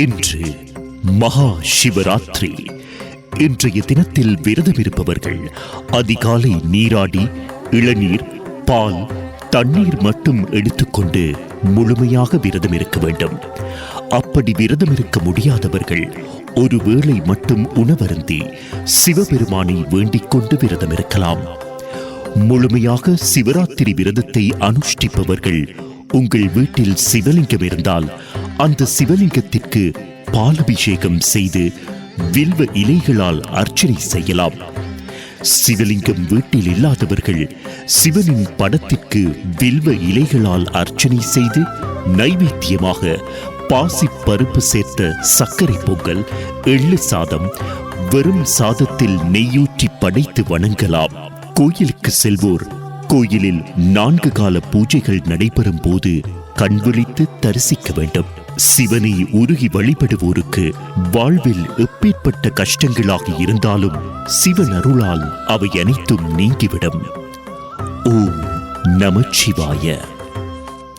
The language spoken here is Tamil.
இன்று மகா சிவராத்திரி. இன்றைய தினத்தில் விரதம் இருப்பவர்கள் அதிகாலை நீராடி இளநீர், பால், தண்ணீர் மட்டும் எடுத்துக்கொண்டு முழுமையாக விரதம் இருக்க வேண்டும். அப்படி விரதம் இருக்க முடியாதவர்கள் ஒருவேளை மட்டும் உணவருந்தி சிவபெருமானை வேண்டிக் கொண்டு விரதம் இருக்கலாம். முழுமையாக சிவராத்திரி விரதத்தை அனுஷ்டிப்பவர்கள் உங்கள் வீட்டில் சிவலிங்கம் இருந்தால் அந்த சிவலிங்கத்திற்கு பாலபிஷேகம் செய்து வில்வ இலைகளால் அர்ச்சனை செய்யலாம். சிவலிங்கம் வீட்டில் இல்லாதவர்கள் சிவனின் படத்திற்கு வில்வ இலைகளால் அர்ச்சனை செய்து நைவேத்தியமாக பாசி பருப்பு சேர்த்த சர்க்கரை பொங்கல், எள்ளு சாதம், வெறும் சாதத்தில் நெய்யூற்றி படைத்து வணங்கலாம். கோயிலுக்கு செல்வோர் கோயிலில் 4 கால பூஜைகள் நடைபெறும் போது கண்விழித்து தரிசிக்க வேண்டும். சிவனை உருகி வழிபடுவோருக்கு வாழ்வில் எப்பேற்பட்ட கஷ்டங்களாக இருந்தாலும் சிவன் அருளால் அவை அனைத்தும் நீங்கிவிடும். ஓம் நமச்சிவாய.